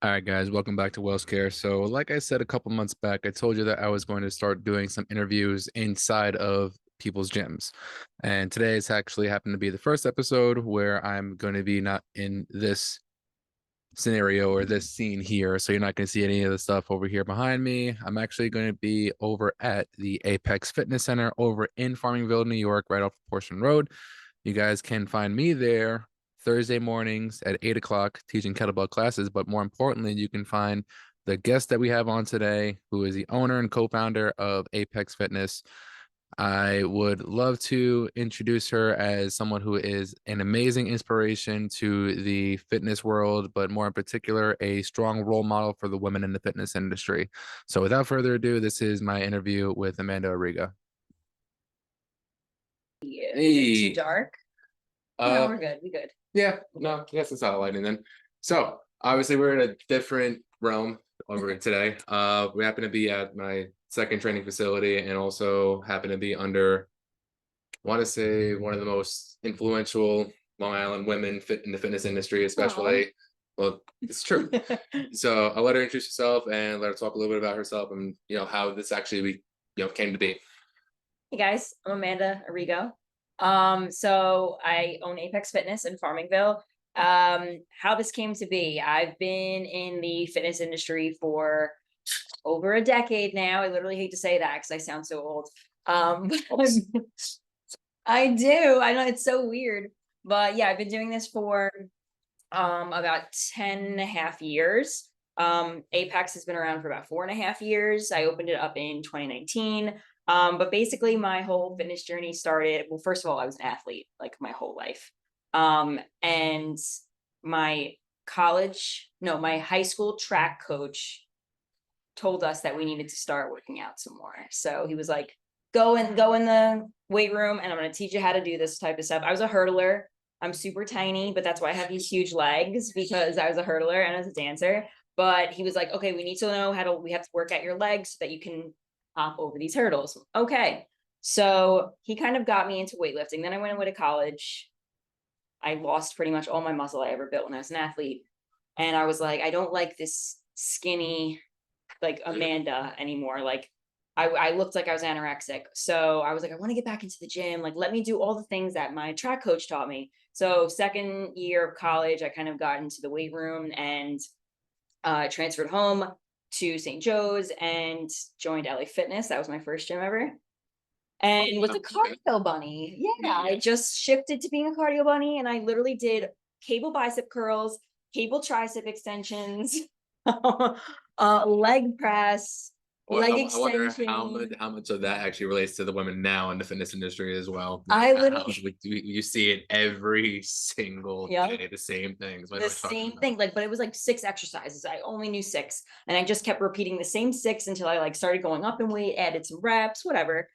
All right, guys, welcome back to Welshcare. So, like I said a couple months back, I told you that I was going to start doing some interviews inside of people's gyms. And today has actually happened to be the first episode where I'm going to be not in this scenario or this scene here. So, you're not going to see any of the stuff over here behind me. I'm actually going to be over at the Apex Fitness Center over in Farmingville, New York, right off Portion Road. You guys can find me there Thursday mornings at 8 o'clock teaching kettlebell classes. But more importantly, you can find the guest that we have on today, who is the owner and co-founder of Apex Fitness. I would love to introduce her as someone who is an amazing inspiration to the fitness world, but more in particular, a strong role model for the women in the fitness industry. So without further ado, this is my interview with Amanda Arrigo. Too dark? No, we're good. We good. Yeah, no, I guess it's not lighting then. So obviously we're in a different realm over today. We happen to be at my second training facility and also happen to be under, I want to say, one of the most influential Long Island women fit in the fitness industry, especially. Well, it's true. So I'll let her introduce herself and let her talk a little bit about herself and how this actually came to be. Hey guys, I'm Amanda Arrigo. So I own Apex Fitness in Farmingville. How this came to be, I've been in the fitness industry for over a decade now. I literally hate to say that because I sound so old. But I do. I know it's so weird. But yeah, I've been doing this for about 10 and a half years. Apex has been around for about 4.5 years. I opened it up in 2019. But basically my whole fitness journey started, well, first of all, I was an athlete like my whole life. And my my high school track coach told us that we needed to start working out some more. So he was like, go in the weight room and I'm going to teach you how to do this type of stuff. I was a hurdler. I'm super tiny, but that's why I have these huge legs, because I was a hurdler and I was a dancer. But he was like, okay, we need to know we have to work at your legs so that you can hop over these hurdles. Okay. So he kind of got me into weightlifting. Then I went away to college. I lost pretty much all my muscle I ever built when I was an athlete. And I was like, I don't like this skinny, like Amanda anymore. Like I looked like I was anorexic. So I was like, I want to get back into the gym. Like, let me do all the things that my track coach taught me. So second year of college, I kind of got into the weight room and transferred home to St. Joe's and joined LA Fitness. That was my first gym ever. And was a cardio bunny. Yeah, I just shifted to being a cardio bunny and I literally did cable bicep curls, cable tricep extensions, leg press, Well, leg I wonder extension. how much of that actually relates to the women now in the fitness industry as well. I How literally, you see it every single yeah, day, the same things. What am the I talking same about? thing. Like, but it was like 6 exercises. I only knew six, and I just kept repeating the same six until I like started going up in weight, added some reps, whatever.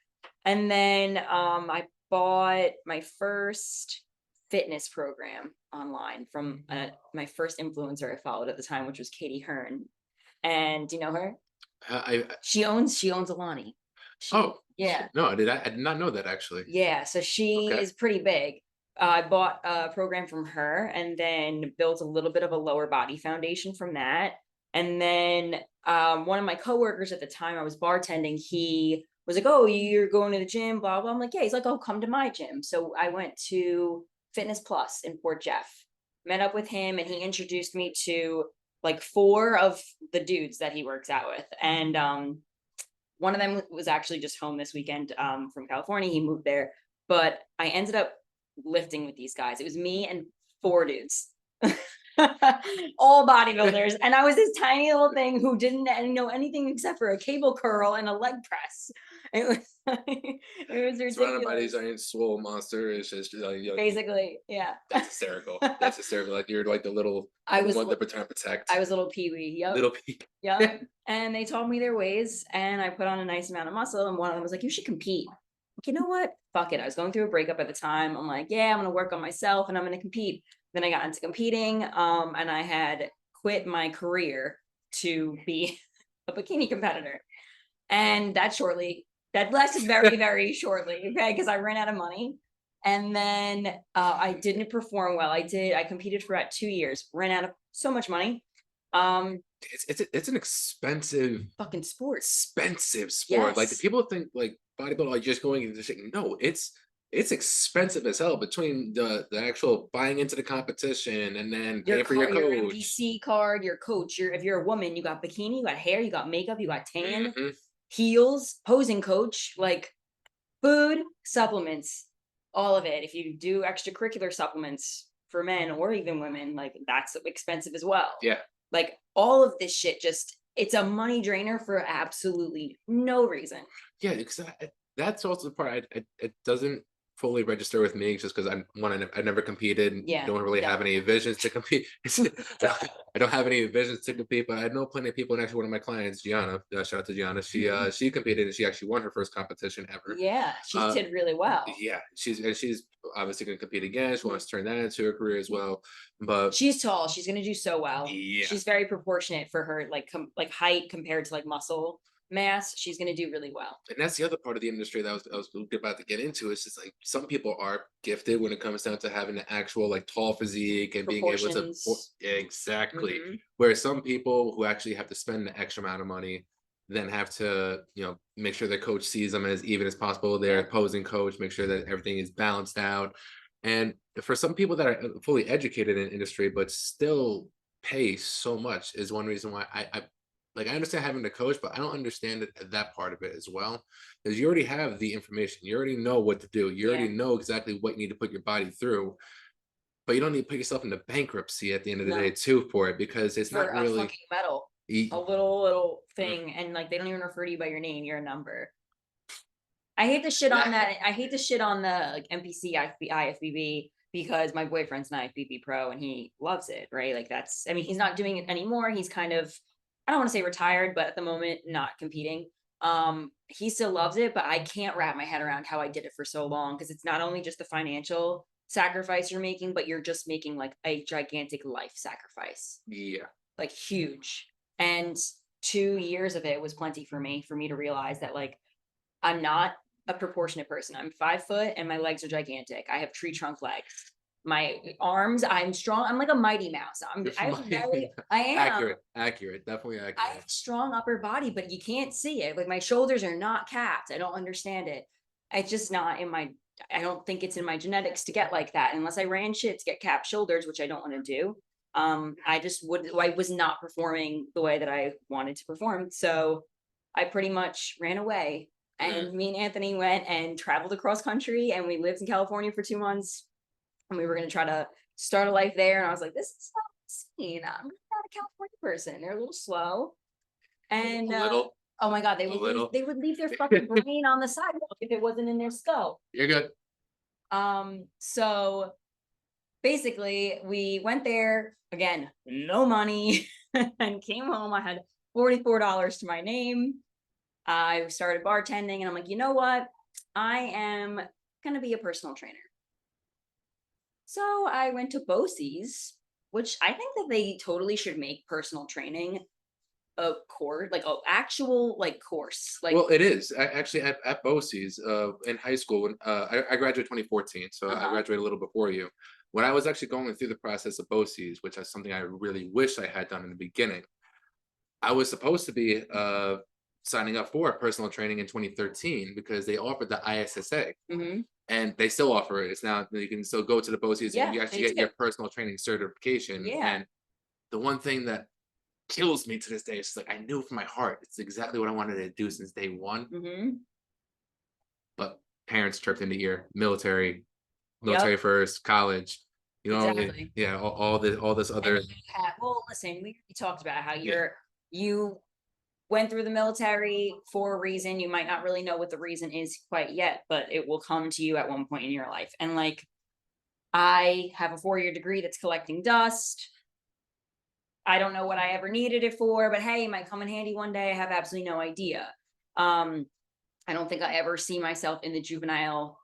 And then I bought my first fitness program online from my first influencer I followed at the time, which was Katie Hearn. And do you know her? I She owns Alani. oh Yeah. no, I did not know that actually. Yeah, so she Okay. is pretty big. I bought a program from her and then built a little bit of a lower body foundation from that. And then one of my coworkers at the time I was bartending, he was like, "Oh, you're going to the gym, blah blah." I'm like, "Yeah." He's like, "Oh, come to my gym." So I went to Fitness Plus in Port Jeff, met up with him, and he introduced me to like four of the dudes that he works out with. And one of them was actually just home this weekend from California. He moved there, but I ended up lifting with these guys. It was me and four dudes, all bodybuilders, and I was this tiny little thing who didn't know anything except for a cable curl and a leg press. It was it was Surrounded by these ridiculous. giant swole monsters, it's just like Basically, yeah. that's hysterical. That's hysterical. Like you're like I the was one that they're trying to protect. I was a little peewee. Yep. Little people. Yeah. And they taught me their ways and I put on a nice amount of muscle. And one of them was like, you should compete. Like, you know what? Fuck it. I was going through a breakup at the time. I'm like, yeah, I'm going to work on myself and I'm going to compete. Then I got into competing. And I had quit my career to be a bikini competitor. And that lasted very, very shortly. Okay. Because I ran out of money. And then I didn't perform well. I competed for about 2 years, ran out of so much money. It's an Fucking sports. expensive sport. Like the Yes. people think like bodybuilding are just going into shit. No, it's expensive as hell between the actual buying into the competition and then Your paying for your car, your coach. NPC card, your coach, your if you're a woman, you got bikini, you got hair, you got makeup, you got tan, Hmm. heels, posing coach, like food, supplements, all of it. If you do extracurricular supplements for men or even women, like that's expensive as well. Yeah, Like all of this shit just it's a money drainer for absolutely no reason. yeah, because that's also the part it doesn't fully register with me just because I never competed and Yeah, don't really have any definitely. visions to compete. I don't have any visions to compete, but I know plenty of people. And actually, one of my clients, Gianna, shout out to Gianna. Mhm. She competed and she actually won her first competition ever. Yeah, she Uh, did really well. yeah, she's obviously going to compete again. She wants to turn that into a career as well. But She's tall. She's gonna do so well. yeah, She's very proportionate for her like like height compared to like muscle mass. She's gonna do really well. and that's the other part of the industry that I was about to get into. It's just like some people are gifted when it comes down to having an actual like tall physique and being able to Proportions. exactly. Hmm. Whereas some people who actually have to spend an extra amount of money then have to make sure their coach sees them as even as possible. Their Yep. opposing coach make sure that everything is balanced out. And for some people that are fully educated in industry but still pay so much is one reason why I understand having to coach, but I don't understand that part of it as well. Because you already have the information, you already know what to do, you already Yeah. know exactly what you need to put your body through, but you don't need to put yourself into bankruptcy at the end of the day No. too for it because it's For not a really. fucking medal. A e- little mm, thing. And like they don't even refer to you by your name, you're a number. I hate to shit on that- that. I hate to shit on the like NPC IFBB because my boyfriend's an IFBB pro and he loves it, right? Like that's I mean, he's not doing it anymore. He's kind of I don't want to say retired, but at the moment not competing. He still loves it, but I can't wrap my head around how I did it for so long because it's not only just the financial sacrifice you're making, but you're just making like a gigantic life sacrifice. yeah, Like huge. And 2 years of it was plenty for me to realize that like I'm not a proportionate person. I'm 5 foot and my legs are gigantic. I have tree trunk legs. My arms, I'm strong. I'm like a mighty mouse. I have I am. accurate, definitely I have accurate. a strong upper body, but you can't see it. Like my shoulders are not capped. I don't understand it. It's just not in my I don't think it's in my genetics to get like that unless I ran shit to get capped shoulders, which I don't want to do. I was not performing the way that I wanted to perform. So I pretty much ran away. Mm. And me and Anthony went and traveled across country and we lived in California for 2 months. And we were gonna try to start a life there. And I was like, this is not scene. I'm not a California person. They're a little slow. And A little, oh my god, a little. they would leave their fucking brain on the sidewalk if it wasn't in their skull. You're good. So basically we went there again, no money, and came home. I had $44 to my name. I started bartending and I'm like, you know what? I am gonna be a personal trainer. So I went to BOCES, which I think that they totally should make personal training a course, like a actual like course. Like, Well, it is actually at BOCES in high school. When I graduated 2014, so I uh-huh. graduated a little before you. When I was actually going through the process of BOCES, which is something I really wish I had done in the beginning, I was supposed to be signing up for personal training in 2013 because they offered the ISSA, Hmm. and they still offer it. It's now you can still go to the BOCES and Yeah, you they actually get do. your personal training certification. Yeah. And the one thing that kills me to this day is like I knew from my heart it's exactly what I wanted to do since day one, Hmm. but parents tripped into ear, military Yep. first, college, Exactly. yeah, all this And other. you have well, listen, we talked about how Yeah, you went through the military for a reason. You might not really know what the reason is quite yet, but it will come to you at one point in your life. And like I have a 4-year degree that's collecting dust. I don't know what I ever needed it for, but hey, it might come in handy one day. I have absolutely no idea. Um, I don't think I ever see myself in the juvenile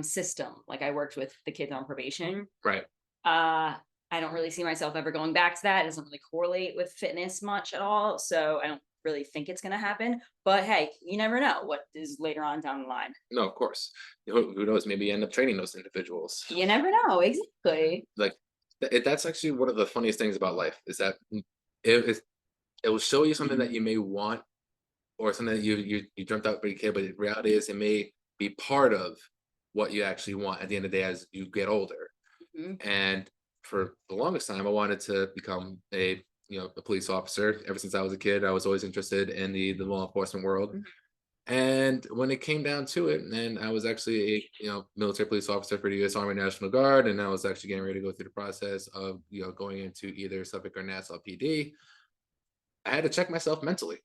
system. Like I worked with the kids on probation. right. Uh, I don't really see myself ever going back to that. It doesn't really correlate with fitness much at all. So I don't really think it's going to happen. But hey, you never know what is later on down the line. No, of course. Who knows? Maybe you end up training those individuals. You never know. Exactly. Like that's actually one of the funniest things about life is that it will show you something that you may want or something that you dreamt out for your kid, but the reality is it may be part of what you actually want at the end of the day as you get older. Mhm. And for the longest time, I wanted to become a police officer. Ever since I was a kid, I was always interested in the law enforcement world. Mhm. And when it came down to it, and I was actually a military police officer for the U.S. Army National Guard, and I was actually getting ready to go through the process of going into either Suffolk or Nassau PD. I had to check myself mentally.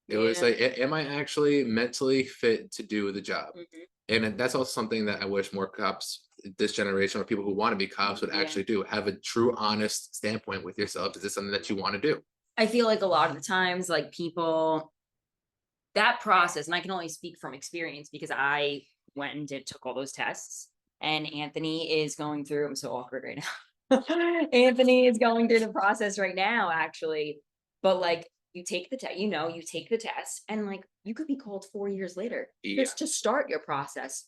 It was Yeah. like, am I actually mentally fit to do the job? Mhm. And that's also something that I wish more cops, this generation, or people who want to be cops, would Yeah. actually do. Have a true, honest standpoint with yourself. Is this something that you want to do? I feel like a lot of the times, like people, that process, and I can only speak from experience because I went and took all those tests. And Anthony is going through, I'm so awkward right now. Anthony is going through the process right now, actually. But like you take the test, you take the test, and like you could be called 4 years later Yeah. just to start your process.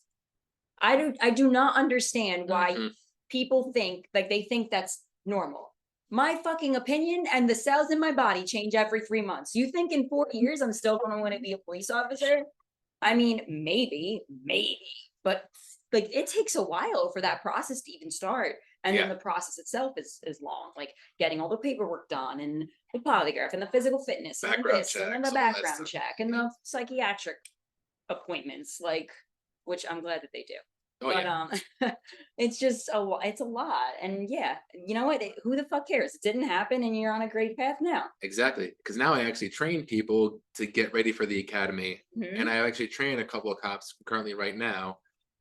I do not understand why Mhm. people think like they think that's normal. My fucking opinion and the cells in my body change every 3 months. You think in 4 years I'm still going to want to be a police officer? I mean, maybe, but like it takes a while for that process to even start. And then Yeah. the process itself is long, like getting all the paperwork done and the polygraph and the physical fitness and the Background this and then the checks, all that background stuff. check and Mhm. the psychiatric appointments, like which I'm glad that they do. Oh But yeah. it's just it's a lot. And yeah, you know what? Who the fuck cares? It didn't happen and you're on a great path now. Exactly. Because now I actually train people to get ready for the academy. And Mhm. I actually train a couple of cops currently right now.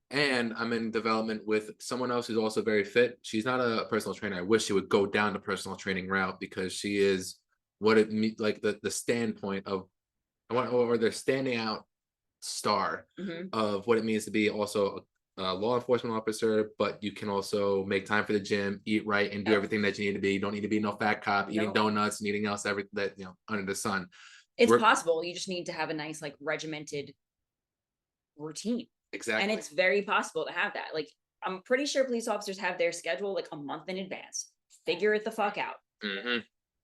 And I'm in development with someone else who's also very fit. She's not a personal trainer. I wish she would go down the personal training route because she is like the standpoint of I want or the standing out star Mhm. of what it means to be also a law enforcement officer, but you can also make time for the gym, eat right, and do Yep. everything that you need to be. You don't need to be no fat cop eating No. donuts and eating else every that under the sun. It's We're possible. You just need to have a nice, like, regimented routine. And exactly. it's very possible to have that. Like, I'm pretty sure police officers have their schedule like a month in advance. Figure it the fuck out. Hmm.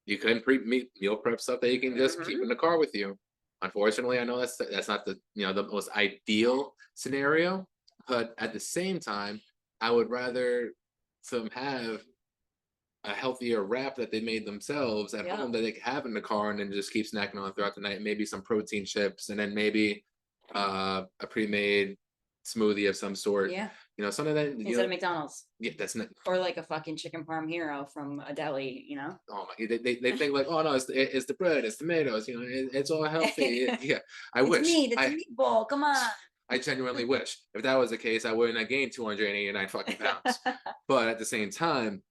You can meal prep stuff that you can just keep Mhm. in the car with you. Unfortunately, I know that's not the most ideal scenario, but at the same time, I would rather some have a healthier wrap that they made themselves at Yeah. home that they can have in the car and then just keep snacking on throughout the night. Maybe some protein chips and then maybe a pre-made smoothie of some sort. Yeah. Something that Instead of McDonald's yeah, that's not. or like a fucking chicken parm hero from a deli. Oh my, they think like, oh no, it's the bread, it's tomatoes, it's all healthy. Yeah, I It's wish. meat. It's a meatball. Come on. I genuinely wish. If that was the case, I wouldn't have gained 289 fucking pounds. But at the same time,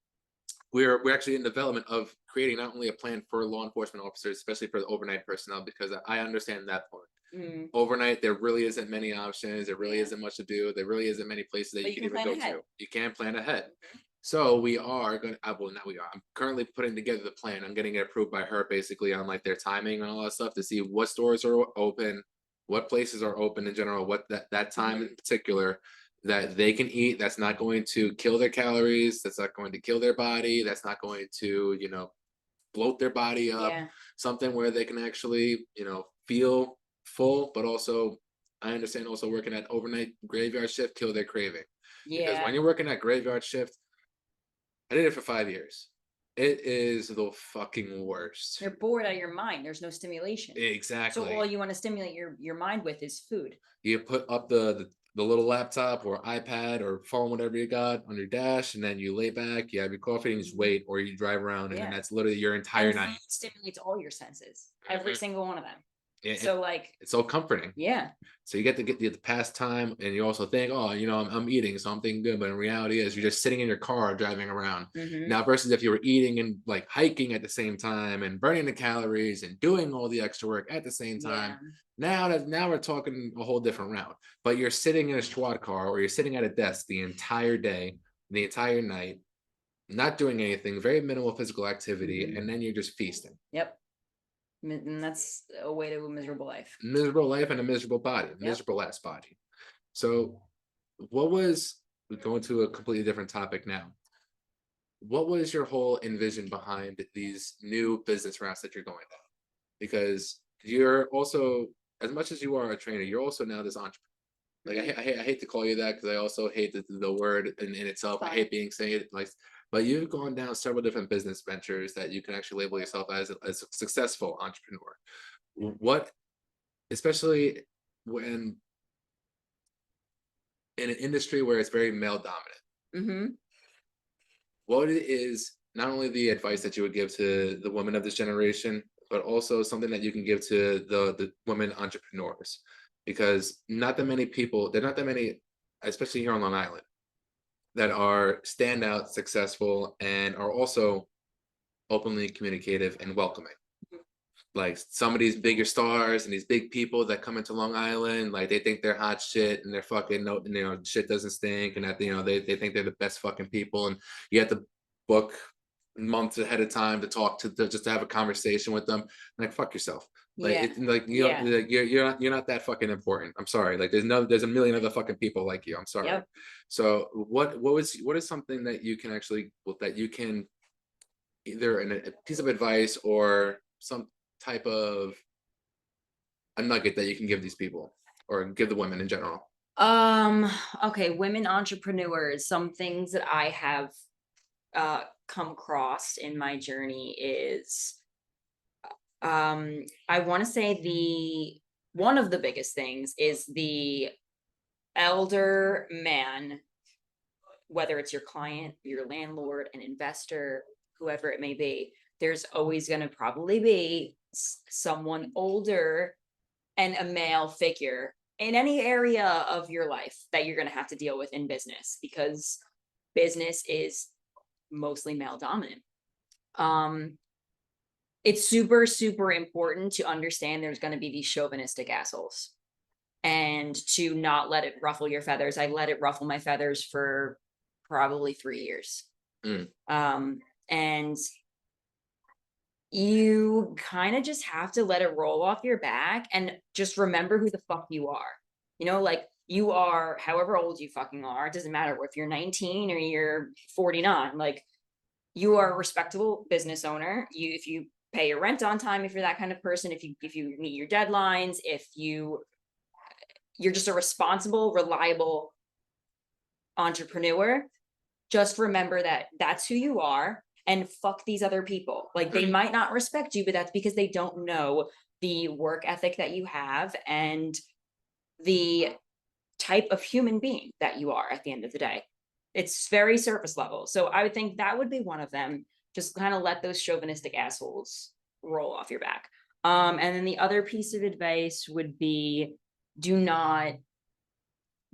we're actually in development of creating not only a plan for law enforcement officers, especially for the overnight personnel, because I understand that part. Mm, Overnight, there really isn't many options. There really yeah. isn't much to do. There really isn't many places that But you you can can even plan go ahead. to. You can plan ahead. Mhm. So we are going. Well, not we are. I'm currently putting together the plan. I'm getting it approved by her, basically on like their timing and all that stuff to see what stores are open, what places are open in general, what that time in Mhm. particular that they can eat. That's not going to kill their calories. That's not going to kill their body. That's not going to bloat their body up. Yeah. Something where they can actually feel full, but also I understand also working at overnight graveyard shift kill their craving because when Yeah. you're working at graveyard shift, I did it for 5 years. It is the fucking worst. You're bored out of your mind. There's no stimulation. So all Exactly. you want to stimulate your mind with is food. You put up the little laptop or iPad or phone, whatever you got on your dash, and then you lay back, you have your coffee, and you just Mhm. wait, or you drive around, and then Yeah. that's literally your entire And night. food stimulates all your senses, every Mhm. single one of them. And So like, it's so comforting. yeah. So you get to get the past time, and you also think, oh, I'm eating, so I'm thinking good. But in reality, is you're just sitting in your car driving around. Hmm. Now, versus if you were eating and like hiking at the same time and burning the calories and doing all the extra work at the same time. Yeah. Now we're talking a whole different route. But you're sitting in a squad car or you're sitting at a desk the entire day, the entire night, not doing anything, very minimal physical activity, Hmm. and then you're just feasting. Yep. And that's a way to a miserable life. Miserable life and a miserable body, Yep. miserable ass body. So, what was going to a completely different topic now? what was your whole envision behind these new business routes that you're going down? Because you're also, as much as you are a trainer, you're also now this entrepreneur. Like I hate to call you that because I also hate the word in itself. I hate being saying it like, but you've gone down several different business ventures that you can actually label yourself as a successful entrepreneur. What, especially when in an industry where it's very male dominant, Mm-hmm. what is not only the advice that you would give to the women of this generation, but also something that you can give to the women entrepreneurs? Because not that many people, there are not that many, especially here on Long Island, that are standout, successful, and are also openly communicative and welcoming. Like some of these bigger stars and these big people that come into Long Island, like they think they're hot shit and they're fucking no, shit doesn't stink, and that they think they're the best fucking people, and you have to book months ahead of time to talk to just to have a conversation with them. Like fuck yourself. Like Yeah. it like Yeah. like, you're not that fucking important. I'm sorry. Like there's a million other fucking people like you. I'm sorry. Yep. So what is something that you can actually that you can either a piece of advice or some type of a nugget that you can give these people or give the women in general? Um, okay, women entrepreneurs, some things that I have come across in my journey is I want to say the one of the biggest things is the elder man, whether it's your client, your landlord, an investor, whoever it may be, there's always going to probably be someone older and a male figure in any area of your life that you're going to have to deal with in business, because business is mostly male dominant. Um, it's super, super important to understand there's going to be these chauvinistic assholes and to not let it ruffle your feathers. I let it ruffle my feathers for probably 3 years. Mm. And you kind of just have to let it roll off your back and just remember who the fuck you are. Like you are however old you fucking are. It doesn't matter if you're 19 or you're 49. Like you are a respectable business owner. If you pay your rent on time, if you're that kind of person, if you meet your deadlines, if you're just a responsible, reliable entrepreneur, just remember that that's who you are, and fuck these other people. Like they might not respect you, but that's because they don't know the work ethic that you have and the type of human being that you are at the end of the day. It's very surface level. So I would think that would be one of them. Just kind of let those chauvinistic assholes roll off your back. And then the other piece of advice would be do not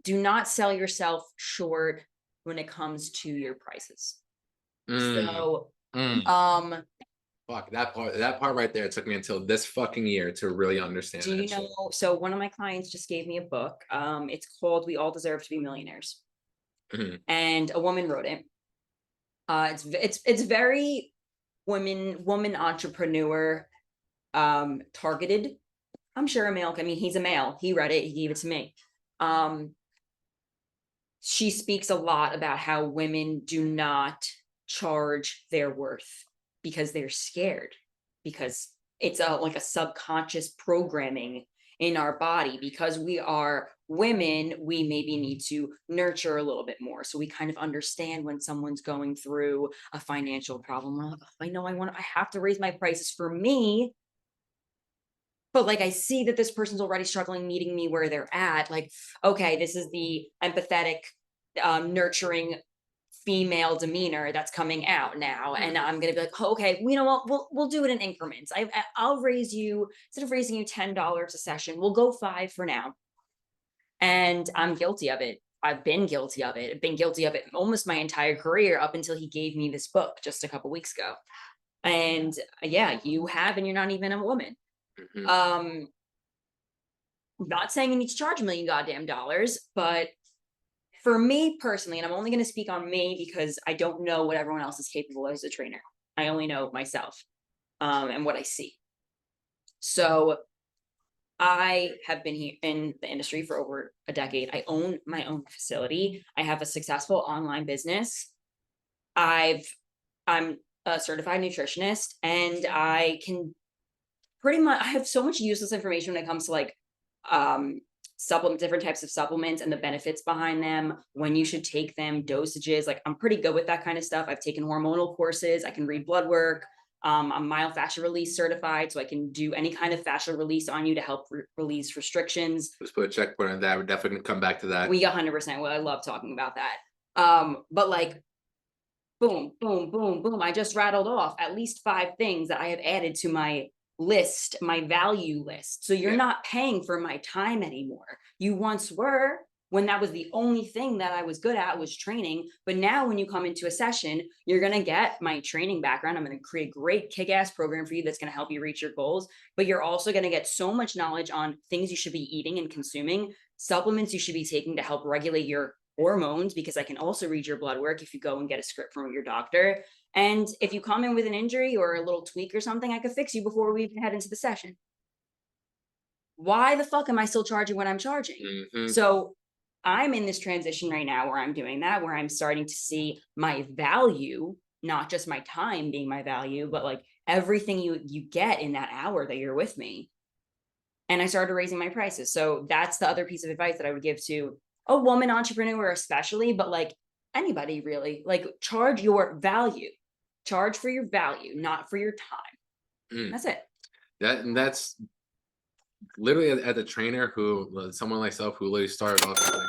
do not sell yourself short when it comes to your prices. Mm. So, Mm. um, Fuck that part right there took me until this fucking year to really understand do you that shit. know? So one of my clients just gave me a book. It's called "We All Deserve to Be Millionaires," Mhm. and a woman wrote it. It's very woman entrepreneur targeted. I'm sure a male. I mean, he's a male. He read it. He gave it to me. Um, she speaks a lot about how women do not charge their worth because they're scared, because it's like a subconscious programming in our body. Because we are women, we maybe need to nurture a little bit more, so we kind of understand when someone's going through a financial problem. Like, oh, I know I have to raise my prices for me, but like I see that this person's already struggling meeting me where they're at. Like, okay, this is the empathetic, nurturing female demeanor that's coming out now, and I'm gonna be like, oh, okay, you know what, we'll do it in increments. I'll raise you, instead of raising you $10 a session, we'll go 5 for now. And I'm guilty of it. I've been guilty of it. I've been guilty of it almost my entire career up until he gave me this book just a couple weeks ago. And yeah, you have, and you're not even a woman. Mhm. um Not saying you need to charge a million goddamn dollars, but for me personally, and I'm only going to speak on me because I don't know what everyone else is capable of as a trainer. I only know myself, and what I see. So I have been here in the industry for over a decade. I own my own facility. I have a successful online business. I've I'm a certified nutritionist, and I can pretty much I have so much useless information when it comes to like um supplement different types of supplements and the benefits behind them, when you should take them, dosages. Like I'm pretty good with that kind of stuff. I've taken hormonal courses, I can read blood work. I'm myofascial release certified, so I can do any kind of fascial release on you to help release restrictions. Let's put a checkpoint on that. We're definitely gonna come back to that. We 100% will. I love talking about that. But like boom, boom, boom, boom. I just rattled off at least 5 things that I have added to my list, my value list. So you're Yeah. not paying for my time anymore. You once were, when that was the only thing that I was good at was training. But now when you come into a session, you're going to get my training background. I'm going to create a great kick-ass program for you that's going to help you reach your goals. But you're also going to get so much knowledge on things you should be eating and consuming, supplements you should be taking to help regulate your hormones, because I can also read your blood work if you go and get a script from your doctor. And if you come in with an injury or a little tweak or something, I could fix you before we even head into the session. Why the fuck am I still charging what I'm charging? Mm-hmm. So I'm in this transition right now where I'm doing that, where I'm starting to see my value, not just my time being my value, but like everything you get in that hour that you're with me. And I started raising my prices. So that's the other piece of advice that I would give to a woman entrepreneur, especially, but like anybody really, like charge your value, charge for your value, not for your time. Mm. That's it. That's literally as a trainer who someone like myself who literally started off as like.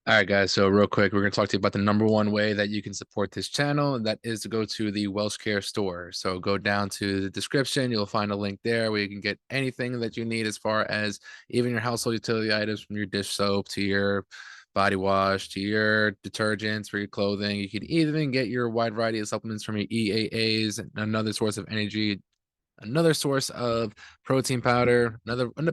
All right, guys. So real quick, we're going to talk to you about the number one way that you can support this channel. And that is to go to the Welshcare store. So go down to the description. You'll find a link there where you can get anything that you need as far as even your household utility items, from your dish soap to your body wash to your detergents for your clothing. You can even get your wide variety of supplements from your EAAs, another source of energy, another source of protein powder,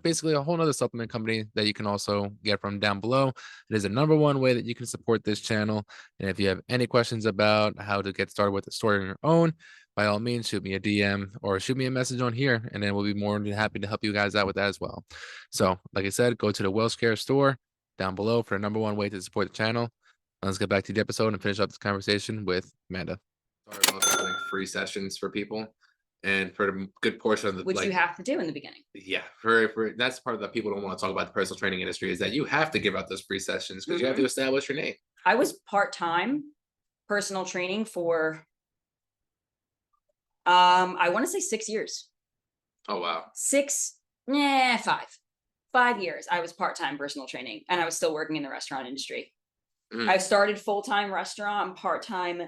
basically a whole nother supplement company that you can also get from down below. It is the number one way that you can support this channel. And if you have any questions about how to get started with the store on your own, by all means, shoot me a DM or shoot me a message on here, and then we'll be more than happy to help you guys out with that as well. So, like I said, go to the Welshcare store down below for the number one way to support the channel. Let's get back to the episode and finish up this conversation with Amanda. Start off with like free sessions for people. And for a good portion of the Which you have to do in the beginning. yeah, for that's part of that people don't want to talk about the personal training industry, is that you have to give out those free sessions because you have to establish your name. I was part-time personal training for I want to say 6 years. Oh wow. 5 years I was part-time personal training, and I was still working in the restaurant industry. Mm. I started full-time restaurant, part-time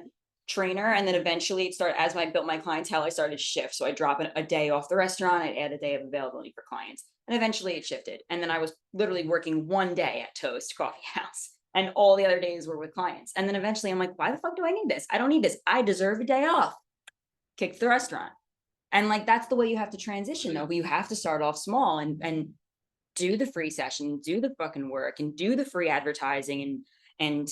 trainer, and then eventually it started, as I built my clientele, I started shift. So I drop a day off the restaurant, I'd add a day of availability for clients. And eventually it shifted. And then I was literally working one day at Toast Coffee House, and all the other days were with clients. And then eventually I'm like, why the fuck do I need this? I don't need this. I deserve a day off. Kick the restaurant. And like that's the way you have to transition though. But you have to start off small and do the free session, do the fucking work, and do the free advertising and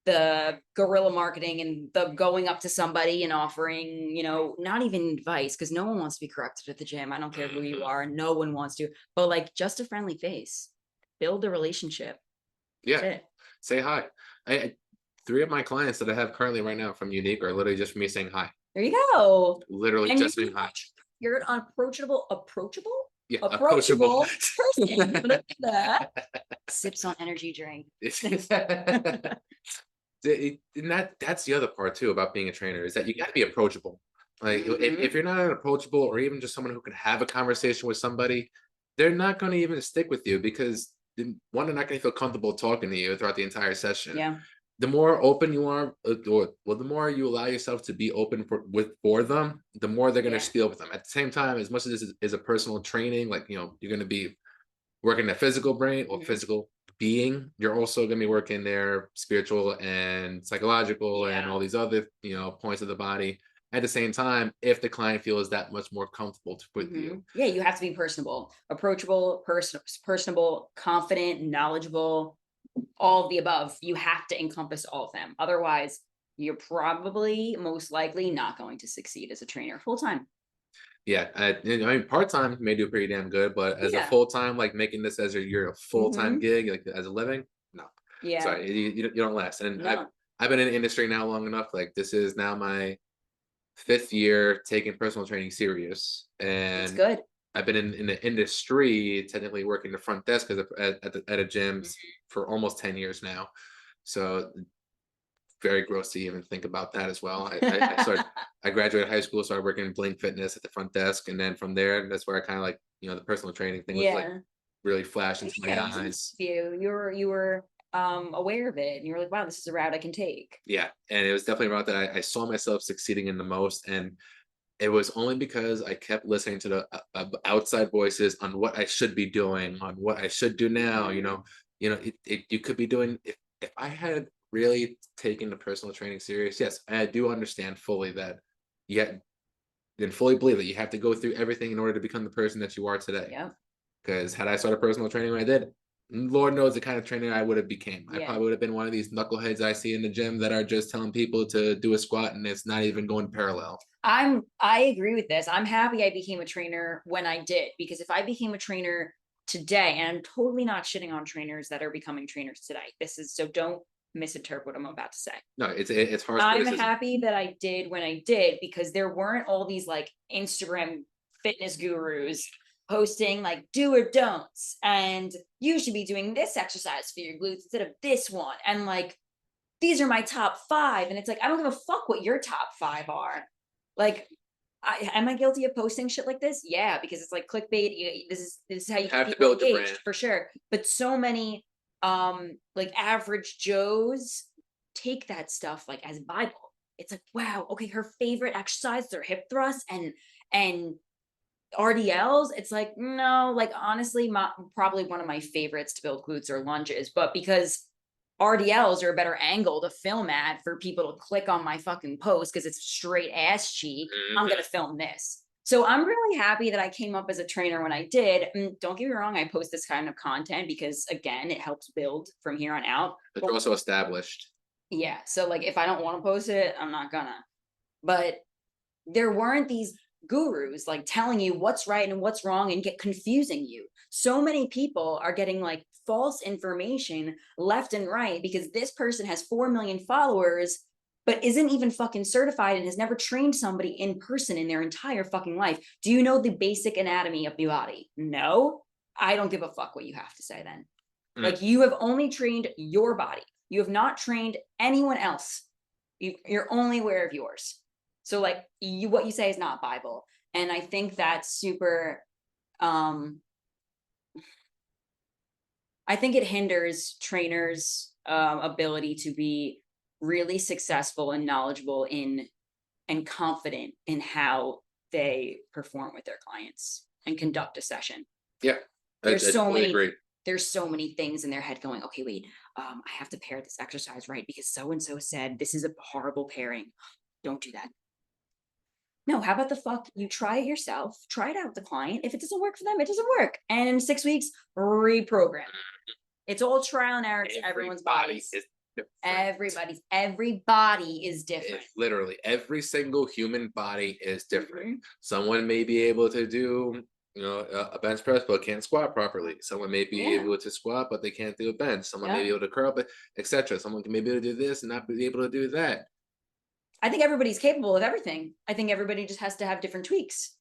the guerrilla marketing and the going up to somebody and offering, not even advice, because no one wants to be corrected at the gym. I don't care who you are. No one wants to, but like just a friendly face, build a relationship. Yeah. Say hi. I 3 of my clients that I have currently right now from Unique are literally just me saying hi. There you go. Literally And just saying hi. You're an approachable? Yeah, Approachable person. Look at that. Sips on energy drink. And that's the other part too about being a trainer, is that you got to be approachable. Like if you're not approachable, or even just someone who can have a conversation with somebody, they're not going to even stick with you, because one, they're not going to feel comfortable talking to you throughout the entire session. Yeah. The more open you are, or the more you allow yourself to be open for them, the more they're going to spiel with them. At the same time, as much as this is a personal training, like you're going to be working their physical brain or physical being, you're also going to be working their spiritual and psychological and all these other points of the body at the same time, if the client feels that much more comfortable with you. Yeah, you have to be personable, approachable, personable, confident, knowledgeable, all of the above. You have to encompass all of them. Otherwise, you're probably most likely not going to succeed as a trainer full time. Yeah, I mean, part time may do pretty damn good, but as a full time, like making this as your full time gig, like as a living, no. Yeah. Sorry, you don't last. And No. I've been in the industry now long enough. Like this is now my 5th year taking personal training serious, It's and good. I've been in the industry, technically working the front desk at a gym for almost 10 years now. So very gross to even think about that as well. I graduated high school, started working in Blink Fitness at the front desk, and then from there, that's where I kind of like the personal training thing was like Yeah. really flashed into my Yeah, eyes. you were aware of it and you were like, wow, this is a route I can take. Yeah, and it was definitely around that I saw myself succeeding in the most, and it was only because I kept listening to the outside voices on what I should be doing, on what I should do now. You could be doing if I had really taken the personal training serious. Yes, I do understand fully that. Yet, and fully believe that you have to go through everything in order to become the person that you are today. Yeah. Because had I started personal training when I did, Lord knows the kind of trainer I would have became. I Yeah. probably would have been one of these knuckleheads I see in the gym that are just telling people to do a squat and it's not even going parallel. I agree with this. I'm happy I became a trainer when I did, because if I became a trainer today, and I'm totally not shitting on trainers that are becoming trainers today. This is so don't misinterpret what I'm about to say. No, it's harsh I'm criticism. happy that I did when I did, because there weren't all these like Instagram fitness gurus posting like do or don'ts and you should be doing this exercise for your glutes instead of this one. And like these are my top 5. And it's like, I don't give a fuck what your top 5 are. Like, am I guilty of posting shit like this? Yeah, because it's like clickbait. This is how you You keep have to people build your engaged brand. for sure. But so many like average Joes take that stuff like as Bible. It's like, wow, okay, her favorite exercise are hip thrusts and RDLs. It's like, no, like honestly, probably one of my favorites to build glutes or lunges, but because RDLs are a better angle to film at for people to click on my fucking post because it's straight ass cheek, I'm Mhm. gonna film this. So I'm really happy that I came up as a trainer when I did. Don't get me wrong, I post this kind of content because again, it helps build from here on out. But But you're also established. yeah, so like if I don't want to post it, I'm not gonna. But there weren't these gurus like telling you what's right and what's wrong and get confusing you. So many people are getting like false information left and right because this person has 4 million followers but isn't even fucking certified and has never trained somebody in person in their entire fucking life. Do you know the basic anatomy of the body? No. I don't give a fuck what you have to say then. Mm. Like you have only trained your body. You have not trained anyone else. You're only aware of yours. So like what you say is not Bible. And I think that's super um I think it hinders trainers ability to be really successful and knowledgeable in and confident in how they perform with their clients and conduct a session. Yeah, I There's so totally many agree. there's so many things in their head going, okay, wait, I have to pair this exercise right because so and so said this is a horrible pairing. Don't do that. No, how about the fuck you try it yourself, try it out with the client. If it doesn't work for them, it doesn't work. And in 6 weeks, reprogram. It's all trial and error to everyone's Everybody bodies. is different. Everybody is different. Literally every single human body is different. Mhm. Someone may be able to do, a bench press, but can't squat properly. Someone may be Yeah. able to squat, but they can't do a bench. Someone may Yeah. be able to curl, but etc. Someone can maybe able to do this and not be able to do that. I think everybody's capable of everything. I think everybody just has to have different tweaks.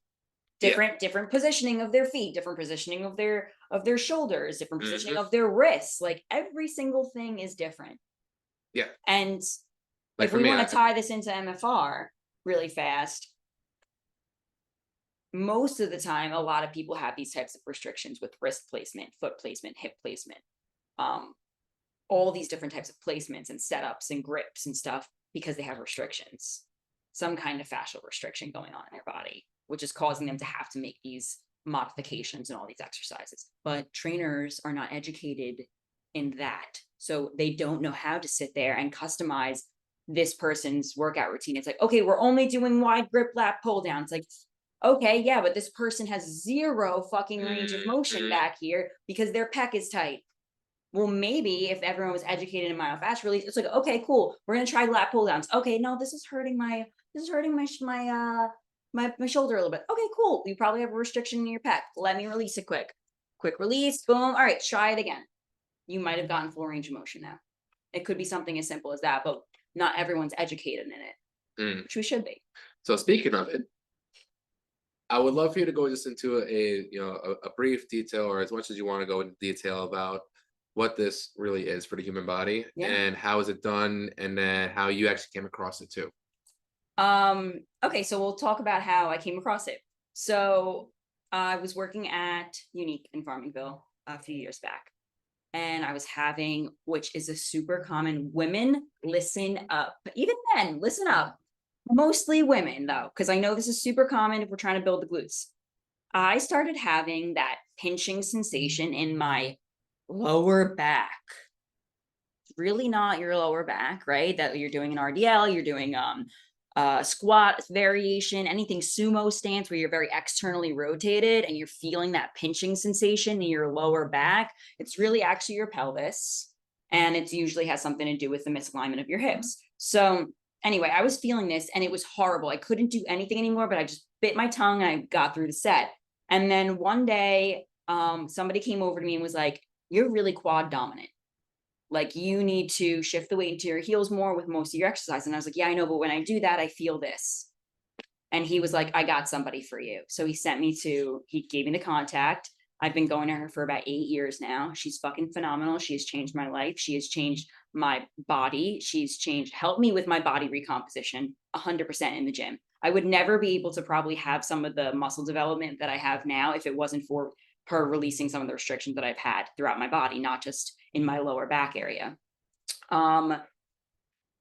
Yeah. Different positioning of their feet, different positioning of their shoulders, different positioning Hmm. of their wrists. Like every single thing is different. Yeah. And Like if for we me, want to tie this into MFR really fast, most of the time, a lot of people have these types of restrictions with wrist placement, foot placement, hip placement, um, all these different types of placements and setups and grips and stuff because they have restrictions, some kind of fascial restriction going on in their body, which is causing them to have to make these modifications and all these exercises. But trainers are not educated in that. So they don't know how to sit there and customize this person's workout routine. It's like, okay, we're only doing wide grip lat pull down. It's like, okay, yeah, but this person has zero fucking range of motion Mhm. back here because their pec is tight. Well, maybe if everyone was educated in myofascial release, it's like, okay, cool. We're gonna try lat pull downs. Okay, no, this is hurting my shoulder a little bit. Okay, cool. You probably have a restriction in your pec. Let me release it quick. Quick release, boom. All right, try it again. You might have gotten full range of motion now. It could be something as simple as that, but not everyone's educated in it, Mm. which we should be. So speaking of it, I would love for you to go just into a brief detail, or as much as you want to go into detail about what this really is for the human body Yeah. and how is it done, and then how you actually came across it too. Okay, so we'll talk about how I came across it. So I was working at Unique in Farmingville a few years back, and I was having, which is a super common, women listen up. Even men, listen up. Mostly women though, because I know this is super common if we're trying to build the glutes. I started having that pinching sensation in my lower back. Really not your lower back, right? That you're doing an RDL, you're doing squat variation, anything sumo stance where you're very externally rotated and you're feeling that pinching sensation in your lower back. It's really actually your pelvis, and it usually has something to do with the misalignment of your hips. So anyway, I was feeling this and it was horrible. I couldn't do anything anymore, but I just bit my tongue and I got through the set. And then one day, somebody came over to me and was like, "You're really quad dominant. Like, you need to shift the weight into your heels more with most of your exercise." And I was like, "Yeah, I know, but when I do that, I feel this." And he was like, "I got somebody for you." So he gave me the contact. I've been going to her for about 8 years now. She's fucking phenomenal. She has changed my life. She has changed my body. Helped me with my body recomposition 100% in the gym. I would never be able to probably have some of the muscle development that I have now if it wasn't for her releasing some of the restrictions that I've had throughout my body, not just in my lower back area. Um,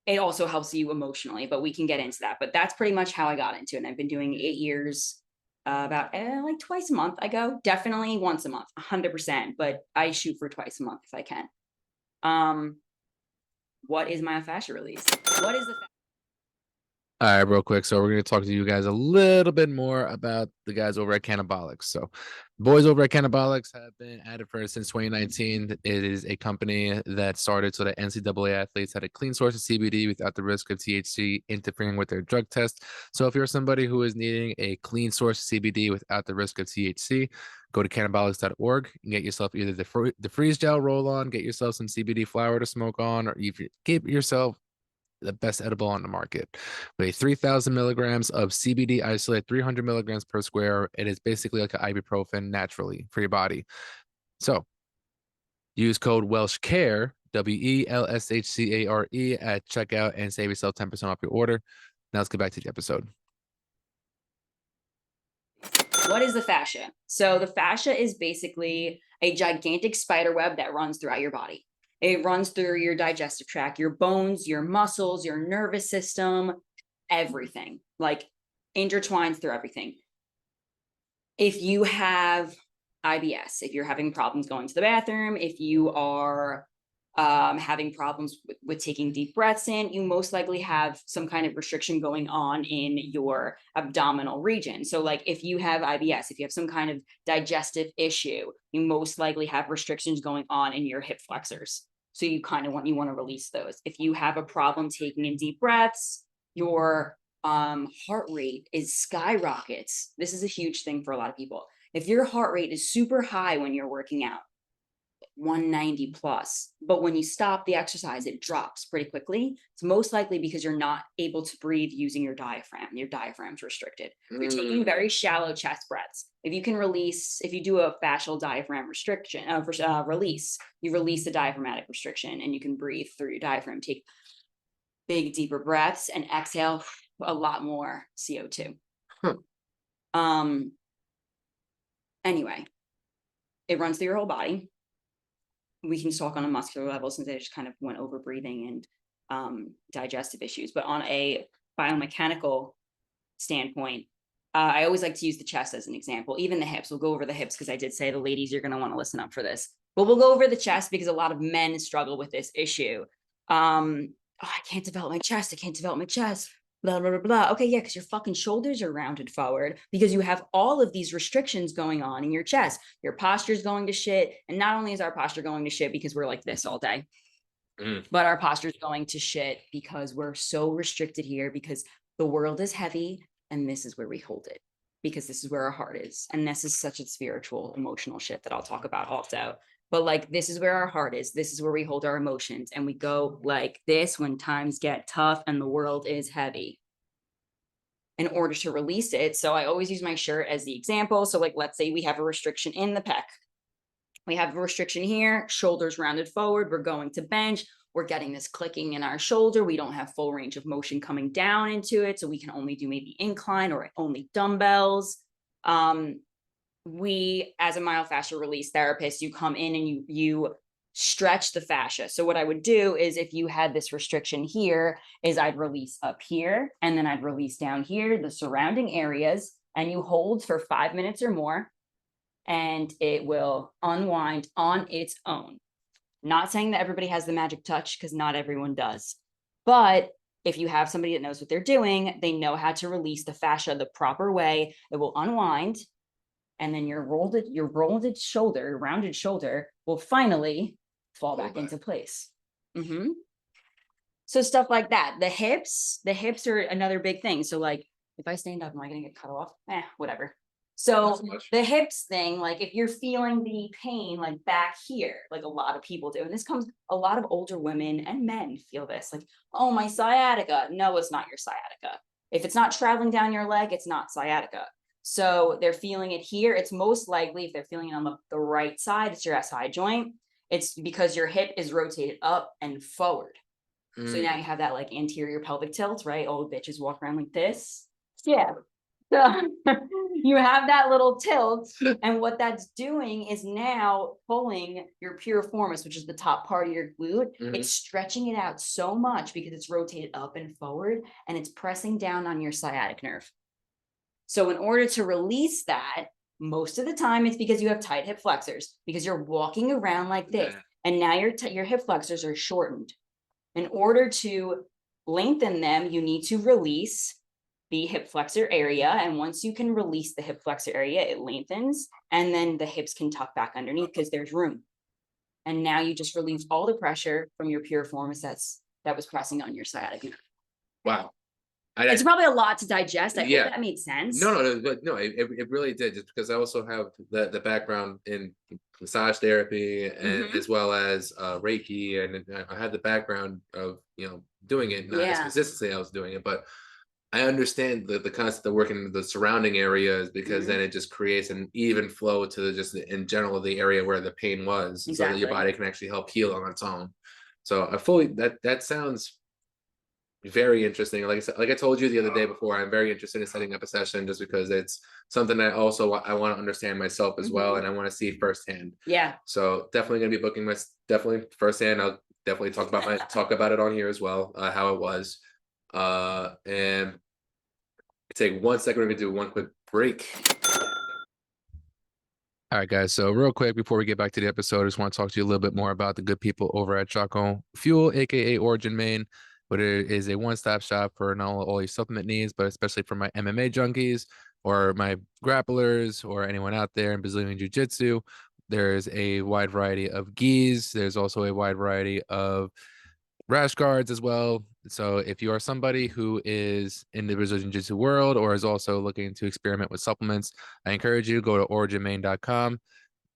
it also helps you emotionally, but we can get into that. But that's pretty much how I got into it. And I've been doing 8 years, about like twice a month. I go definitely once a month, 100%, but I shoot for twice a month if I can. What is myofascial release? What is the All right, real quick. So we're going to talk to you guys a little bit more about the guys over at Cannabolics. So boys over at Cannabolics have been at it since 2019. It is a company that started so that NCAA athletes had a clean source of CBD without the risk of THC interfering with their drug test. So if you're somebody who is needing a clean source of CBD without the risk of THC, go to cannabolics.org and get yourself either the freeze gel roll on, get yourself some CBD flower to smoke on, or if you get yourself the best edible on the market. With 3,000 milligrams of CBD isolate, 300 milligrams per square. It is basically like an ibuprofen naturally for your body. So use code Welshcare, WELSHCARE, at checkout and save yourself 10% off your order. Now let's get back to the episode. What is the fascia? So the fascia is basically a gigantic spider web that runs throughout your body. It runs through your digestive tract, your bones, your muscles, your nervous system, everything, like intertwines through everything. If you have IBS, if you're having problems going to the bathroom, if you are having problems with taking deep breaths in, you most likely have some kind of restriction going on in your abdominal region. So, like if you have IBS, if you have some kind of digestive issue, you most likely have restrictions going on in your hip flexors. So you want to release those. If you have a problem taking in deep breaths, your heart rate is skyrockets. This is a huge thing for a lot of people. If your heart rate is super high when you're working out, 190 plus, but when you stop the exercise, it drops pretty quickly. It's most likely because you're not able to breathe using your diaphragm. Your diaphragm's restricted. You're taking very shallow chest breaths. If you do a fascial diaphragm restriction, release, you release the diaphragmatic restriction and you can breathe through your diaphragm. Take big, deeper breaths and exhale a lot more CO2. Anyway, it runs through your whole body. We can talk on a muscular level since I just kind of went over breathing and digestive issues. But on a biomechanical standpoint, I always like to use the chest as an example, even the hips. We'll go over the hips because I did say the ladies, you're going to want to listen up for this. But we'll go over the chest because a lot of men struggle with this issue. I can't develop my chest. I can't develop my chest. Blah, blah, blah, blah. Okay, yeah, because your fucking shoulders are rounded forward because you have all of these restrictions going on in your chest. Your posture's going to shit. And not only is our posture going to shit because we're like this all day, but our posture's going to shit because we're so restricted here because the world is heavy and this is where we hold it because this is where our heart is. And this is such a spiritual, emotional shit that I'll talk about also. but like this is where our heart is. This is where we hold our emotions, and we go like this when times get tough and the world is heavy in order to release it. So I always use my shirt as the example. So like, let's say we have a restriction in the pec. We have a restriction here, shoulders rounded forward. We're going to bench. We're getting this clicking in our shoulder. We don't have full range of motion coming down into it. So we can only do maybe incline or only dumbbells. We, as a myofascial release therapist, you come in and you stretch the fascia. So what I would do is, if you had this restriction here, is I'd release up here and then I'd release down here, the surrounding areas, and you hold for 5 minutes or more, and it will unwind on its own. Not saying that everybody has the magic touch, because not everyone does. But if you have somebody that knows what they're doing, they know how to release the fascia the proper way, it will unwind. And then your rounded shoulder will finally fall back into place. So stuff like that. The hips are another big thing. So like, if I stand up, am I going to get cut off? Whatever. So the hips thing, like if you're feeling the pain, like back here, like a lot of people do, and this comes, a lot of older women and men feel this, like, oh, my sciatica. No, it's not your sciatica. If it's not traveling down your leg, it's not sciatica. So they're feeling it here. It's most likely, if they're feeling it on the right side, it's your SI joint. It's because your hip is rotated up and forward. So now you have that like anterior pelvic tilt, right? Old bitches walk around like this. Yeah. So you have that little tilt, and what that's doing is now pulling your piriformis, which is the top part of your glute. It's stretching it out so much because it's rotated up and forward, and it's pressing down on your sciatic nerve. So in order to release that, most of the time it's because you have tight hip flexors, because you're walking around like this, and now your hip flexors are shortened. In order to lengthen them, you need to release the hip flexor area. And once you can release the hip flexor area, it lengthens, and then the hips can tuck back underneath because there's room. And now you just release all the pressure from your piriformis that was pressing on your sciatic nerve. Wow. It's probably a lot to digest. I hope that made sense. No, it really did, just because I also have the background in massage therapy and as well as Reiki, and I had the background of doing it, not as consistently I was doing it, but I understand the concept of working in the surrounding areas, because then it just creates an even flow to just in general the area where the pain was, so that your body can actually help heal on its own. So I fully that sounds very interesting. Like I said, like I told you the other day before, I'm very interested in setting up a session, just because it's something that also I want to understand myself as well, and I want to see firsthand. Yeah. So definitely gonna be booking my definitely firsthand. I'll definitely talk about it on here as well, how it was. And take 1 second. We're gonna do one quick break. All right, guys. So real quick, before we get back to the episode, I just want to talk to you a little bit more about the good people over at Jocko Fuel, aka Origin Main. But it is a one-stop shop for not only all your supplement needs, but especially for my MMA junkies or my grapplers or anyone out there in Brazilian Jiu-Jitsu. There's a wide variety of gis. There's also a wide variety of rash guards as well. So if you are somebody who is in the Brazilian Jiu-Jitsu world or is also looking to experiment with supplements, I encourage you to go to originmain.com.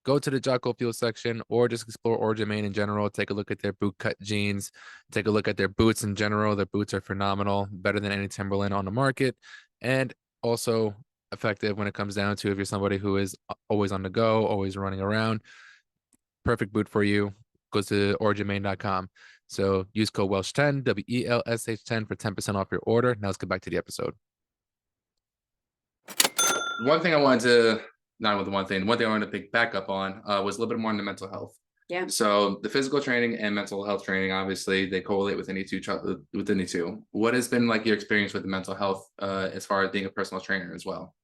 Go to the Jocko Fuel section, or just explore Origin Main in general. Take a look at their boot cut jeans. Take a look at their boots in general. Their boots are phenomenal, better than any Timberland on the market, and also effective when it comes down to if you're somebody who is always on the go, always running around. Perfect boot for you. Go to originmain.com. So use code Welsh10, WELSH10 for 10% off your order. Now let's get back to the episode. One thing I wanted to one thing I wanted to pick back up on was a little bit more on the mental health. Yeah. So the physical training and mental health training, obviously, they correlate within the two. What has been like your experience with the mental health as far as being a personal trainer as well?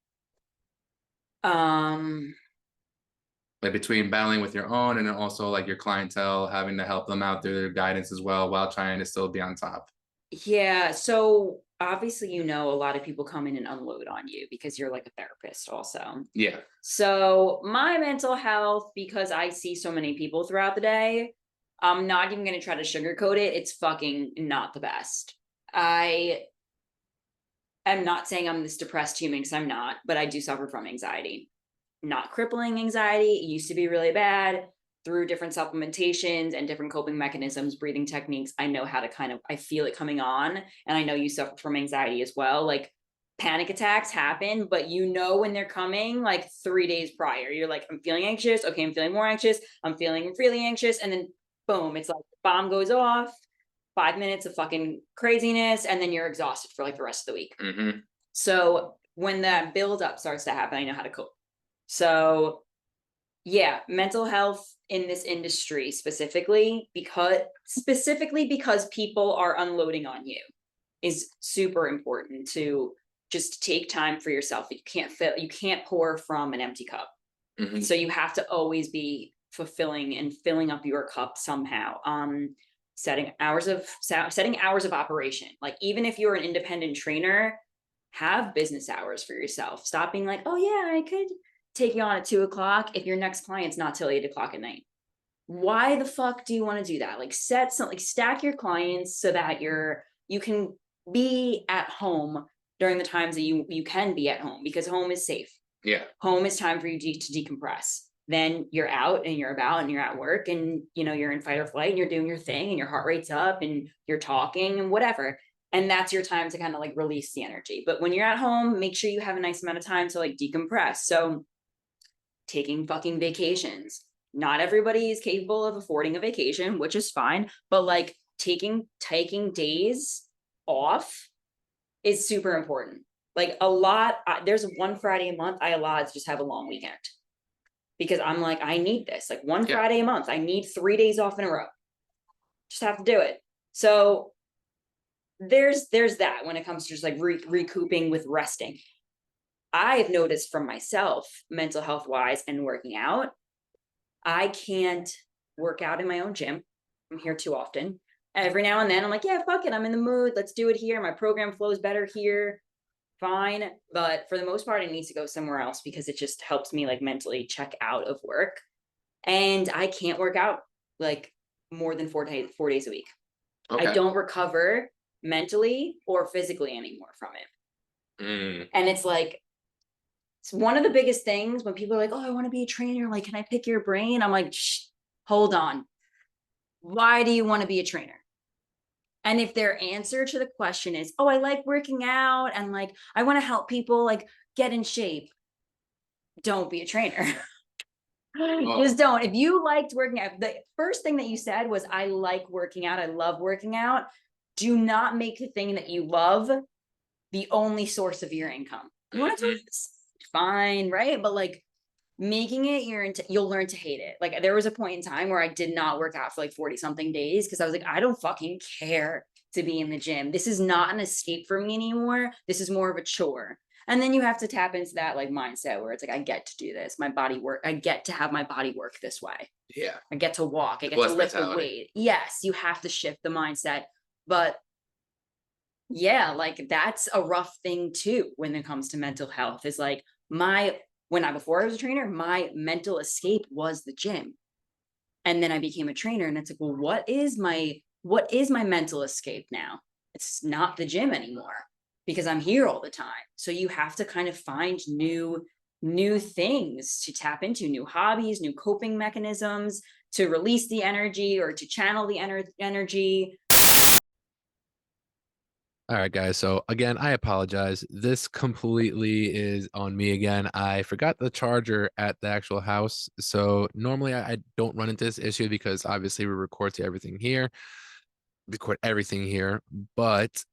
Like between battling with your own and then also like your clientele, having to help them out through their guidance as well while trying to still be on top. Yeah. So obviously, a lot of people come in and unload on you because you're like a therapist also. Yeah. So my mental health, because I see so many people throughout the day, I'm not even going to try to sugarcoat it. It's fucking not the best. I am not saying I'm this depressed human, because I'm not, but I do suffer from anxiety. Not crippling anxiety. It used to be really bad. through different supplementations and different coping mechanisms, breathing techniques, I know how to I feel it coming on. And I know you suffer from anxiety as well. Like panic attacks happen, but you know when they're coming like 3 days prior. You're like, I'm feeling anxious. Okay, I'm feeling more anxious. I'm feeling really anxious. And then boom, it's like the bomb goes off, 5 minutes of fucking craziness, and then you're exhausted for like the rest of the week. Mm-hmm. So when that build up starts to happen, I know how to cope. So yeah, mental health in this industry specifically because people are unloading on you is super important to just take time for yourself. You can't pour from an empty cup. Mm-hmm. So you have to always be fulfilling and filling up your cup somehow. Setting hours of operation. Like even if you're an independent trainer, have business hours for yourself. Stop being like, oh yeah, I could take you on at 2 o'clock if your next client's not till 8 o'clock at night. Why the fuck do you want to do that? Like stack your clients so that you can be at home during the times that you can be at home, because home is safe. Yeah. Home is time for you to decompress. Then you're out and you're about and you're at work and you're in fight or flight and you're doing your thing and your heart rate's up and you're talking and whatever. And that's your time to kind of like release the energy. But when you're at home, make sure you have a nice amount of time to like decompress. So taking fucking vacations. Not everybody is capable of affording a vacation, which is fine, but like taking days off is super important. Like there's one Friday a month I allowed to just have a long weekend because I'm like, I need this. Like one Friday a month, I need 3 days off in a row. Just have to do it. So there's that when it comes to just like recouping with resting. I've noticed from myself, mental health wise and working out, I can't work out in my own gym. I'm here too often. Every now and then I'm like, yeah, fuck it. I'm in the mood. Let's do it here. My program flows better here. Fine. But for the most part, it needs to go somewhere else because it just helps me like mentally check out of work. And I can't work out like more than 4 days a week. Okay. I don't recover mentally or physically anymore from it. And it's like, it's one of the biggest things when people are like, oh, I want to be a trainer. Like, can I pick your brain? I'm like, shh, hold on. Why do you want to be a trainer? And if their answer to the question is, oh, I like working out and like, I want to help people like get in shape, don't be a trainer. Just don't. If you liked working out, the first thing that you said was, I like working out. I love working out. Do not make the thing that you love the only source of your income. You want to do this? Fine, right? But like making it you'll learn to hate it. Like there was a point in time where I did not work out for like 40 something days because I was like, I don't fucking care to be in the gym. This is not an escape for me anymore. This is more of a chore. And then you have to tap into that like mindset where it's like, I get to do this. My body work. I get to have my body work this way. Yeah. I get to walk. I get to lift the weight. Yes, you have to shift the mindset. But yeah, like that's a rough thing too when it comes to mental health. Is like before I was a trainer, my mental escape was the gym. And then I became a trainer and it's like, well, what is my mental escape now? It's not the gym anymore because I'm here all the time. So you have to kind of find new things to tap into, new hobbies, new coping mechanisms to release the energy or to channel the energy. All right, guys. So again, I apologize. This completely is on me again. I forgot the charger at the actual house. So normally I don't run into this issue because obviously we record everything here, but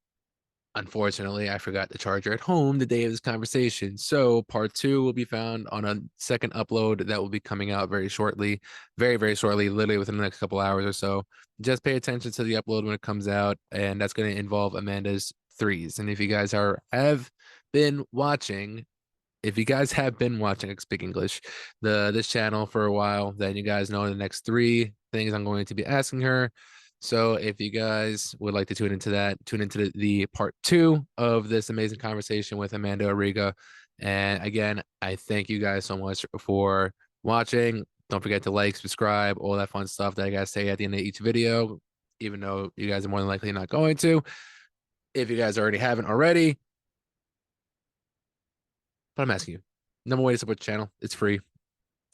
unfortunately, I forgot the charger at home the day of this conversation. So part 2 will be found on a second upload that will be coming out very shortly, very, very shortly, literally within the next couple hours or so. Just pay attention to the upload when it comes out, and that's going to involve Amanda's threes. And if you guys have been watching, I speak English, this channel for a while, then you guys know the next 3 things I'm going to be asking her. So if you guys would like to tune into the part 2 of this amazing conversation with Amanda Arrigo. And again, I thank you guys so much for watching. Don't forget to like, subscribe, all that fun stuff that I gotta say at the end of each video, even though you guys are more than likely not going to. If you guys already haven't already, but I'm asking you, number one way to support the channel, it's free.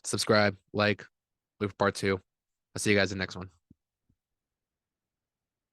Subscribe, like, Wait for part two. I'll see you guys in the next one.